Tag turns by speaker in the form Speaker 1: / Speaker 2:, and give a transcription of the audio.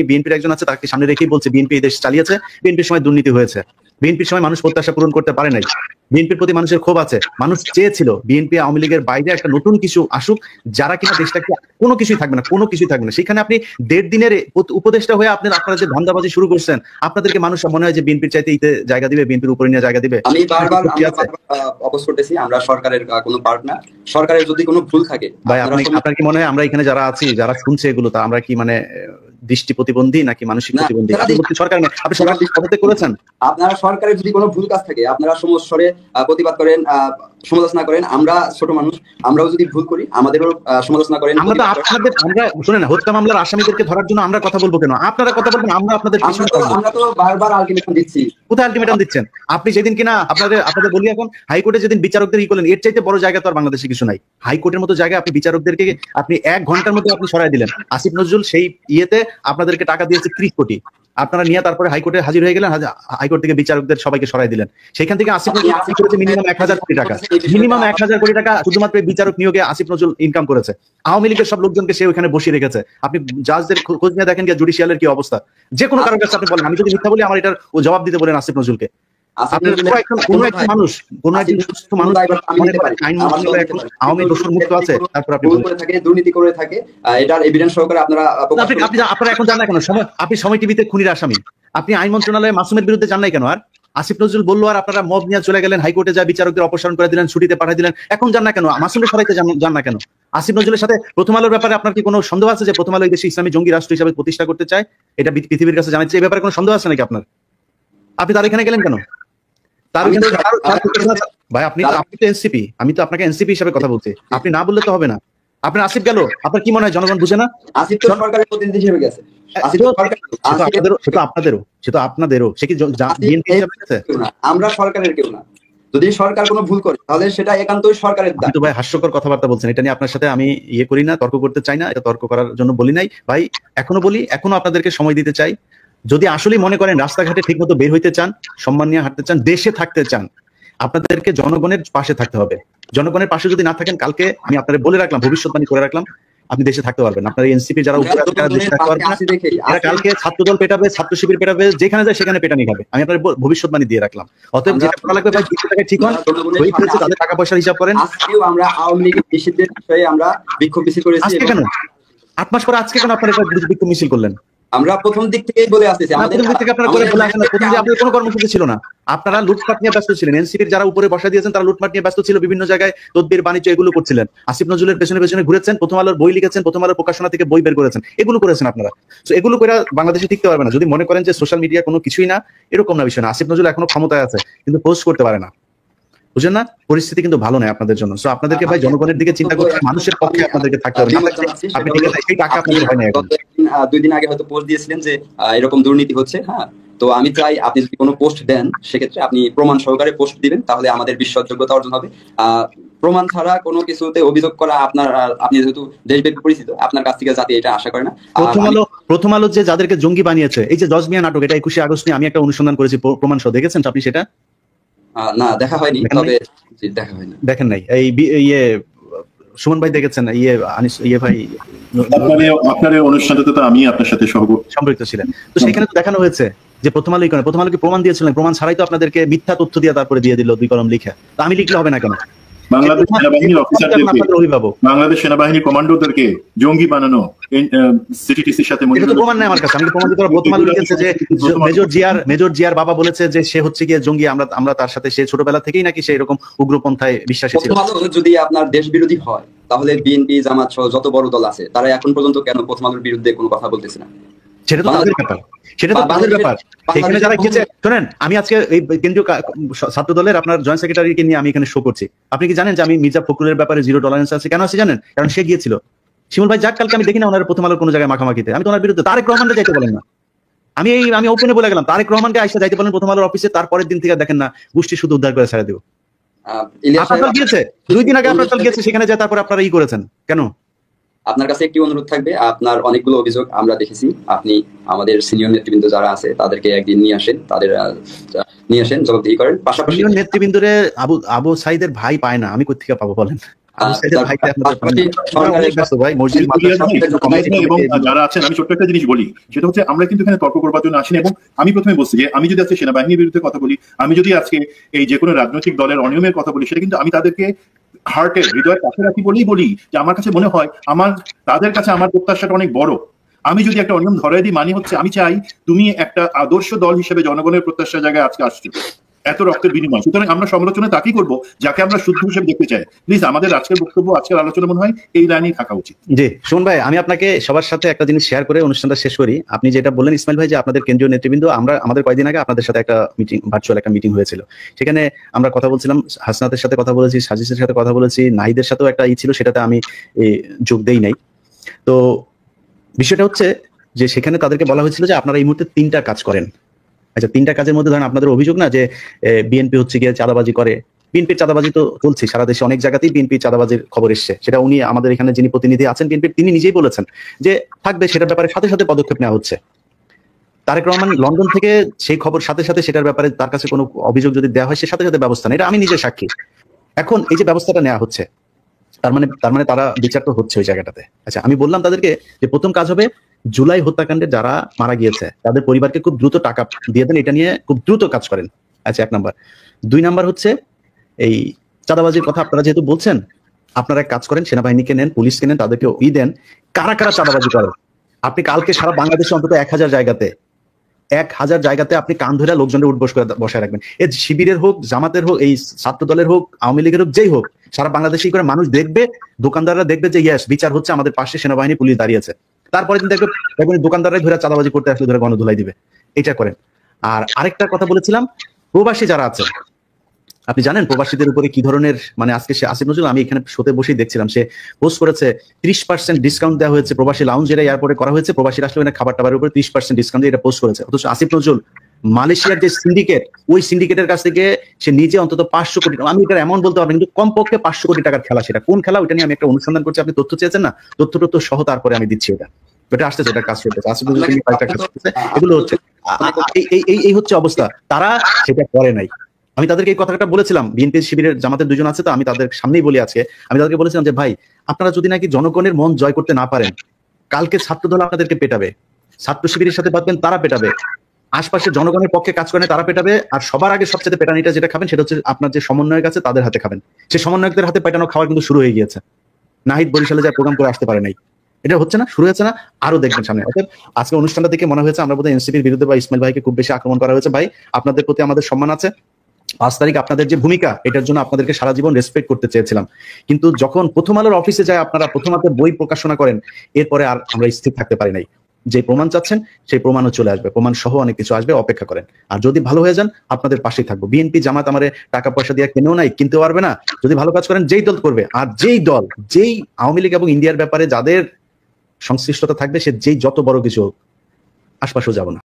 Speaker 1: বিএনপির একজন আছে, তাকে সামনে রেখেই বলছে বিএনপি এই দেশ চালিয়েছে, বিএনপির সময় দুর্নীতি হয়েছে, বিএনপির সময় মানুষ প্রত্যাশা পূরণ করতে পারে নাই, বিএনপির প্রতি মানুষের ক্ষোভ আছে, মানুষ চেয়েছিল বিএনপি আওয়ামী লীগের বাইরে একটা নতুন কিছু আসুক, যারা কিনা দেশটাকে কোনো কিছুই থাকবে না, কোনো কিছুই থাকবে না। সেখানে আপনি 1.5 দিনের উপদেষ্টা হয়ে আপনারা যে ধান্দাবাজি শুরু করছেন, আপনাদেরকে মানুষ মনে হয় যে বিএনপির চাইতে ইতে জায়গা দিবে, বিএনপির উপরে নিয়ে জায়গা দিবে।
Speaker 2: আমি বারবার অপোজ করতেছি, আমরা সরকারের কোনো পার্ট না। সরকারের যদি কোনো ভুল থাকে,
Speaker 1: ভাই আপনার কি মনে হয় আমরা এখানে যারা আছি, যারা শুনছে এগুলো, তা আমরা কি মানে দৃষ্টি প্রতিবন্ধী নাকি মানসিক প্রতিবন্ধী? সরকার নেই, আপনি সরকার পদত্যাগ করেছেন।
Speaker 2: আপনারা সরকারের যদি কোনো ভুল কাজ থাকে আপনারা সমস্বরে প্রতিবাদ করেন, সমালোচনা করেন। আমরা ছোট মানুষ, আমরাও যদি ভুল করি আমাদেরও সমালোচনা করেন।
Speaker 1: আমরা শুনেন, হত্যা মামলার আসামিদেরকে ধরার জন্য আমরা কথা বলবো কেন? আপনারা কথা বলবেন, আমরা আপনাদের
Speaker 2: আমরা তো বারবার আলটিমেটাম দিচ্ছি।
Speaker 1: কোথায় আলটিমেটাম দিচ্ছেন আপনি? যেদিন কিনা আপনাদের বলি, এখন হাইকোর্টে যেদিন বিচারকদের করলেন, এর চাইতে বড় জায়গা তো আর বাংলাদেশে কিছু নাই। হাইকোর্টের মতো জায়গায় আপনি বিচারকদেরকে আপনি 1 ঘন্টার মধ্যে আপনি সরাই দিলেন। আসিফ নজরুল সেই ইয়েতে আপনাদেরকে টাকা দিয়েছে 30 কোটি, আপনারা নিয়ে তারপরে হাইকোর্টে হাজির হয়ে গেলেন, হাইকোর্ট থেকে বিচারকদের সবাইকে সরাই দিলেন। সেখান থেকে আসিফ নজরুল মিনিমাম 1000 কোটি টাকা, মিনিমাম 1000 কোটি টাকা শুধুমাত্র বিচারক নিয়োগে আসিফ নজরুল ইনকাম করেছে। আওয়ামী লীগের সব লোকজনকে সে ওখানে বসিয়ে রেখেছে। আপনি জাজদের খোঁজ নিয়ে দেখেন গিয়ে জুডিশিয়ালের কি অবস্থা। যে কোনো কারোর কাছে আপনি বলেন, আমি যদি মিথ্যা বলি আমার এটার জবাব দিতে বলেন আসিফ নজরুলকে।
Speaker 2: দুর্নীতি করে থাকে, এটার এভিডেন্স সহকারে আপনারা
Speaker 1: এখন জান না কেন আপনি সময় টিভিতে খুনির আসামি, আপনি আইন মন্ত্রণালয়ে মাসুমের বিরুদ্ধে জান নাই কেন? আর আসিফ নজরুল বললো আর আপনারা মব নিয়ে চলে গেলেন, হাইকোর্টে যা বিচারকদের অপসারণ করে দিলেন, ছুটিতে পাঠিয়ে দিলেন। এখন জান না কেন? মাসুমের সরাইতে জান না কেন? আসিফ নজরুলের সাথে প্রথম আলোর ব্যাপারে আপনার কি কোনো সন্দেহ আছে যে প্রথম আলো এই দেশে ইসলামী জঙ্গি রাষ্ট্র হিসেবে প্রতিষ্ঠা করতে চায়? এটা পৃথিবীর কাছে জানাচ্ছে, এই ব্যাপারে কোনো সন্দেহ আছে নাকি আপনার? আপনি তার এখানে গেলেন কেন? ভাই আপনি তো এনসিপি, আমি তো আপনাকে এনসিপি হিসেবে কথা বলছি, আপনি না বললে তো হবে না। আপনার আসিফ গেল, আপনার কি মনে হয় জনগণ বুঝে না?
Speaker 2: আসিফ তো সরকারের প্রতিনিধি হিসেবে গেছে।
Speaker 1: আপনাদেরও সে কি বিএনপি হিসেবে গেছে?
Speaker 2: আমরা সরকারের কেউ না। যদি সরকার কোনো ভুল করে তাহলে সেটা একান্তই সরকারের দায়।
Speaker 1: কিন্তু ভাই হাস্যকর কথাবার্তা বলছেন, এটা নিয়ে আপনার সাথে আমি করি না, তর্ক করতে চাই না, এটা তর্ক করার জন্য বলি নাই ভাই। এখনো বলি, এখনো আপনাদেরকে সময় দিতে চাই। যদি আসলে মনে করেন রাস্তাঘাটে ঠিক মতো বের হইতে চান, সম্মান নিয়ে হাঁটতে চান, দেশে থাকতে চান, আপনাদেরকে জনগণের পাশে থাকতে হবে। জনগণের পাশে যদি না থাকেন, কালকে আমি আপনাদের বলে রাখলাম, ভবিষ্যৎবাণী করে রাখলাম, আপনি দেশে থাকতে পারবেন। আপনার এনসিপি যারা উপরে আছে তারা দেশে থাকতে পারবেন না। এরা কালকে ছাত্রদল পেটাবে, ছাত্র শিবির পেটাবে, যেখানে যায় সেখানে পেটানি খাবে। আমি আপনার ভবিষ্যৎবাণী দিয়ে রাখলাম। অতএব যেটা করা লাগবে ভাই, 200 টাকায় ঠিক হন, ওই করেছে তাদের টাকা পয়সার হিসাব করেন।
Speaker 2: আজকেও আমরা আওয়ামী লীগের নিষিদ্ধের বিষয়ে আমরা বিক্ষোভ মিছিল করেছি।
Speaker 1: আজকে কেন 8 মাস পরে আজকে কেন আপনারা বিক্ষোভ মিছিল করলেন?
Speaker 2: আমরা প্রথম দিক থেকেই বলে আসতেছি,
Speaker 1: আমাদের দিক থেকে আপনারা করে বলে আসেন না। প্রথম দিকে আপনাদের কোনো কর্মসূচি ছিল না, আপনারা লুটপাট নিয়ে ব্যস্ত ছিলেন। এনসিপির যারা উপরে বসা দিয়েছেন তারা লুটপাট নিয়ে ব্যস্ত ছিল, বিভিন্ন জায়গায় তদবির বাণিজ্য এগুলো করছিলেন। আসিফ নজরুলের পেছনে পেছনে ঘুরেছেন, প্রথম আলোর বই লিখেছেন, প্রথম আলোর প্রকাশনা থেকে বই বের করেছেন, এগুলো করেছেন আপনারা। তো এগুলো করে বাংলাদেশে টিকতে পারবে না। যদি মনে করেন যে সোশ্যাল মিডিয়া কোনো কিছুই না, এরকম না বিষয় না। আসিফ নজরুল এখনো ক্ষমতায় আছে কিন্তু পোস্ট করতে পারে না, বুঝেন না? পরিস্থিতি কিন্তু ভালো নয় আপনাদের জন্য। সো আপনাদেরকে ভাই জনগণের দিকে চিন্তা করতে, মানুষের পক্ষে আপনাদেরকে থাকতে হবে। আপনি ঠিক আছে, সেই টাকা আপনাদের হয় না। এখন
Speaker 2: 2 দিন আগে হয়তো পোস্ট দিয়েছিলেন যে এরকম দুর্নীতি হচ্ছে। হ্যাঁ, তো আমি চাই আপনি যদি কোনো পোস্ট দেন সেক্ষেত্রে আপনি প্রমাণ সহকারে পোস্ট দিবেন, তাহলে আমাদের বিশ্বাসযোগ্যতা অর্জন হবে। প্রমাণ ছাড়া কোনো কিছুতে অভিযোগ করা আপনি যেহেতু দেশব্যাপী পরিচিত, আপনার কাছ থেকে যাতে এটা আশা করে না।
Speaker 1: প্রথম আলো যে যাদেরকে জঙ্গি বানিয়েছে, এই যে জজমিয়া নাটক, এটা 21শে আগস্ট নিয়ে আমি একটা অনুসন্ধান করেছি, প্রমাণ সহ দেখেছেন আপনি সেটা?
Speaker 2: না, দেখা হয়নি, তবে দেখা হয়নি।
Speaker 1: দেখেন নাই? এই সুমন ভাই দেখেছেন? ভাই
Speaker 3: আপনার অনুষ্ঠানটাতে তো আমি আপনার সাথে
Speaker 1: সম্পৃক্ত ছিলেন। তো সেখানে তো দেখানো হয়েছে যে প্রথম আলোই করে, প্রথম আলোকে প্রমাণ দিয়েছিলেন, প্রমাণ ছাড়াই তো আপনাদেরকে মিথ্যা তথ্য দিয়ে তারপরে দিয়ে দিল 2 কলম লিখে। তো আমি লিখলে হবে না কেন?
Speaker 3: বাংলাদেশ সেনাবাহিনীর অফিসারদেরকে, বাংলাদেশ সেনাবাহিনীর কমান্ডোদেরকে জঙ্গি বানানো সিটিটিসির সাথে
Speaker 1: প্রমাণ নেই আমার কাছে। আমি প্রমাণ দিতে পারবো। প্রথম আলো লিখেছে যে মেজর জিয়ার বাবা বলেছে যে সে হচ্ছে গিয়ে জঙ্গি, আমরা তার সাথে, সে ছোটবেলা থেকেই নাকি সে এরকম উগ্রপন্থায় বিশ্বাসী ছিল।
Speaker 2: যদি আপনার দেশ বিরোধী হয় তাহলে বিএনপি, জামাত সহ যত বড় দল আছে তারা এখন পর্যন্ত কেন প্রথম আলোর বিরুদ্ধে কোনো কথা বলতেছে না?
Speaker 1: সেটা তো তাদের ব্যাপার, সেটা তো তাদের ব্যাপার। সেখানে যারা গিয়েছে, শোনেন, আমি আজকে এই কেন্দ্রীয় ছাত্র দলের আপনার জয়েন্ট সেক্রেটারিকে নিয়ে আমি এখানে শো করছি। আপনি কি জানেন যে আমি মির্জা ফখরুলের ব্যাপারে 0 টলারেন্স আছে? কেন আছে জানেন? কারণ সে গিয়েছিল। শিমুল ভাই যাক, কালকে আমি দেখি না ওনার প্রথম আলোর কোনো জায়গায় মাখামাখিতে। আমি তো ওনার বিরুদ্ধে, তারেক রহমানকে যাইতে বলেন না। আমি ওপেনে বলে গেলাম, তারেক রহমানকে আইসা যাইতে বলেন প্রথম আলোর অফিসে, তারপরের দিন থেকে দেখেন না গোষ্ঠী শুধু উদ্ধার করে ছেড়ে দেবো। আপনার গিয়েছে 2 দিন আগে, আপনার গিয়েছে, সেখানে যায় তারপরে আপনারা করেছেন কেন?
Speaker 2: আপনার কাছে একটি অনুরোধ থাকবে, আপনার অনেকগুলো অভিযোগ আমরা দেখেছি, আপনি আমাদের সিনিয়র নেতৃবৃন্দ যারা আছে তাদেরকে একদিন নিয়ে আসেন, জবাবদিহি করেন। পাশাপাশি
Speaker 1: নেতৃবৃন্দরে আবু সাইদের ভাই পায় না, আমি কোথা থেকে পাবো বলেন?
Speaker 2: পাশাপাশি সরকারের
Speaker 3: এবং যারা আছেন, আমি ছোট্ট একটা জিনিস বলি, সেটা হচ্ছে আমরা কিন্তু এখানে তর্ক করবার জন্য আসিনি। এবং আমি প্রথমে বলছি যে আমি যদি আজকে সেনাবাহিনীর বিরুদ্ধে কথা বলি, আমি যদি আজকে এই যে কোনো রাজনৈতিক দলের অনিয়মের কথা বলি, সেটা কিন্তু আমি তাদেরকে হার্টের হৃদয়ের কাছে রাখি বলেই বলি যে আমার কাছে মনে হয় তাদের কাছে আমার প্রত্যাশাটা অনেক বড়। আমি যদি একটা অনিয়ম ধরাই দিই, মানে হচ্ছে আমি চাই তুমি একটা আদর্শ দল হিসেবে জনগণের প্রত্যাশার জায়গায় আজকে আসছো, এত রক্তের বিনিময়। সুতরাং আমরা সমালোচনা তাকেই করবো যাকে আমরা শুদ্ধ হিসেবে দেখতে চাই। প্লিজ আমাদের আজকের বক্তব্য, আজকের আলোচনা মনে হয় এই লাইনেই থাকা উচিত।
Speaker 1: জি সুমন ভাই, আমি আপনাকে সবার সাথে একটা জিনিস শেয়ার করে অনুষ্ঠানটা শেষ করি। আপনি যেটা বললেন ইসমাইল ভাই, যে আপনাদের কেন্দ্রীয় নেতৃবৃন্দ, আমাদের কয়েকদিন আগে আপনাদের সাথে একটা মিটিং, ভার্চুয়াল একটা মিটিং হয়েছিল, সেখানে আমরা কথা বলছিলাম, হাসনাতের সাথে কথা বলেছি, সাজিসের সাথে কথা বলেছি, নাহিদের সাথেও একটা ছিল, সেটাতে আমি যোগ দেই নাই। তো বিষয়টা হচ্ছে যে সেখানে তাদেরকে বলা হয়েছিল যে আপনারা এই মুহূর্তে 3টা কাজ করেন। আচ্ছা, 3টা কাজের মধ্যে ধরেন আপনাদের অভিযোগ না যে বিএনপি হচ্ছে গিয়ে চাঁদাবাজি করে। বিএনপির চাঁদাবাজি তো চলছে সারা দেশে, অনেক জায়গাতেই বিএনপি চাঁদাবাজির খবর এসছে, সেটা উনি আমাদের এখানে যিনি প্রতিনিধি আছেন বিএনপির, তিনি নিজেই বলেছেন যে থাকবে, সেটার ব্যাপারে সাথে সাথে পদক্ষেপ নেওয়া হচ্ছে। তারেক রহমান লন্ডন থেকে সেই খবর সাথে সাথে সেটার ব্যাপারে তার কাছে কোনো অভিযোগ যদি দেওয়া হয়, সে সাথে সাথে ব্যবস্থা নেয়, এটা আমি নিজে সাক্ষী। এখন এই যে ব্যবস্থাটা নেওয়া হচ্ছে, তার মানে তারা বিচার তো হচ্ছে ওই জায়গাটাতে। আচ্ছা, আমি বললাম তাদেরকে যে প্রথম কাজ হবে জুলাই হত্যাকাণ্ডে যারা মারা গিয়েছে তাদের পরিবারকে খুব দ্রুত টাকা দিয়ে দেন, এটা নিয়ে খুব দ্রুত কাজ করেন। আচ্ছা, 1 নাম্বার। 2 নাম্বার হচ্ছে এই চাঁদাবাজির কথা আপনারা যেহেতু বলছেন, আপনারা এক কাজ করেন, সেনাবাহিনীকে নেন, পুলিশকে নেন, তাদেরকে দেন কারা কারা চাঁদাবাজি করে। আপনি কালকে সারা বাংলাদেশে অন্তত 1000 জায়গাতে আপনি কান ধরে লোকজনের উঠবোস করে বসায় রাখবেন। এ শিবিরের হোক, জামাতের হোক, এই ছাত্র দলের হোক, আওয়ামী লীগের হোক, যেই হোক, সারা বাংলাদেশে করে মানুষ দেখবে, দোকানদাররা দেখবে যে ইয়েস, বিচার হচ্ছে, আমাদের পাশে সেনাবাহিনী পুলিশ দাঁড়িয়েছে। তারপরে কিন্তু দেখবেন দোকানদাররাই ধরে চাঁদাবাজি করতে আসলে ধরে গণধুলাই দিবে। এটা করেন। আর আরেকটা কথা বলেছিলাম, প্রবাসী যারা আছে, আপনি জানেন প্রবাসীদের উপরে কি ধরনের, মানে আজকে সে আসিফ নজরুল, আমি এখানে শোতে বসেই দেখছিলাম, সে পোস্ট করেছে 30% ডিসকাউন্ট দেওয়া হয়েছে প্রবাসী লাউঞ্জ, যেটা এয়ারপোর্টে করা হয়েছে, প্রবাসীরা আসলে ওখানে খাবার টাবারের উপরে 30% ডিসকাউন্ট দিয়ে এটা পোস্ট করেছে। অথচ আসিফ নজরুল মালয়েশিয়ার যে সিন্ডিকেট, ওই সিন্ডিকেটের কাছ থেকে সে নিজে অন্তত 500 কোটি, আমি এটা এমন বলতে পারবো কিন্তু কমপক্ষে 500 কোটি টাকার খেলা। সেটা কোন খেলা ওইটা নিয়ে আমি একটা অনুসন্ধান করছি, আপনি তথ্য চেয়েছেন না, তথ্য সহ তারপরে আমি দিচ্ছি। এটা আসতেছে, এটা কাজ করতেছে, আসিফ নজরুল কয়েকটা কাজ করতেছে, এগুলো হচ্ছে। এই হচ্ছে অবস্থা, তারা সেটা করে নাই। আমি তাদেরকে এই কথাটা বলেছিলাম, বিএনপি শিবিরের জামাতের 2 জন আছে, তো আমি তাদের সামনেই বলি আজকে, আমি তাদেরকে বলেছিলাম যে ভাই, আপনারা যদি নাকি জনগণের মন জয় করতে না পারেন, কালকে ছাত্র দল আপনাদেরকে পেটাবে, ছাত্র শিবিরের সাথে পাবেন তারা পেটাবে, আশপাশে জনগণের পক্ষে কাজ করেন তারা পেটাবে, আর সবার আগে সবচেয়ে পেটানিটা যেটা খাবেন সেটা হচ্ছে আপনার যে সমন্বয়ক আছে তাদের হাতে খাবেন। সেই সমন্বয়কদের হাতে পেটানো খাওয়া কিন্তু শুরু হয়ে গিয়েছে। নাহিদ বরিশালে যা প্রোগ্রাম করে আসতে পারে নাই, এটা হচ্ছে না, শুরু হয়েছে না, আরো দেখবেন সামনে। অর্থাৎ আজকে অনুষ্ঠানটা দেখে মনে হয়েছে আমরা বোধহয় এনসিপির বিরুদ্ধে বা ইসমাইল ভাইকে খুব বেশি আক্রমণ করা হয়েছে। ভাই, আপনাদের প্রতি আমাদের সম্মান আছে। 5 তারিখ আপনাদের যে ভূমিকা, এটার জন্য আপনাদেরকে সারা জীবন রেসপেক্ট করতে চেয়েছিলাম, কিন্তু যখন প্রথম আলোর অফিসে যায় আপনারা প্রথম আলোর বই প্রকাশনা করেন, এরপরে আর আমরা স্থির থাকতে পারি নাই। যে প্রমাণ চাচ্ছেন সেই প্রমাণও চলে আসবে, প্রমাণ সহ অনেক কিছু আসবে, অপেক্ষা করেন। আর যদি ভালো হয়ে যান, আপনাদের পাশেই থাকবো। বিএনপি জামাত আমারে টাকা পয়সা দিয়ে কিনেও নাই, কিনতে পারবে না। যদি ভালো কাজ করেন, যেই দল করবে, আর যেই আওয়ামী লীগ এবং ইন্ডিয়ার ব্যাপারে যাদের সংশ্লিষ্টতা থাকবে, সে যেই যত বড় কিছু হোক, আশপাশেও যাবো না।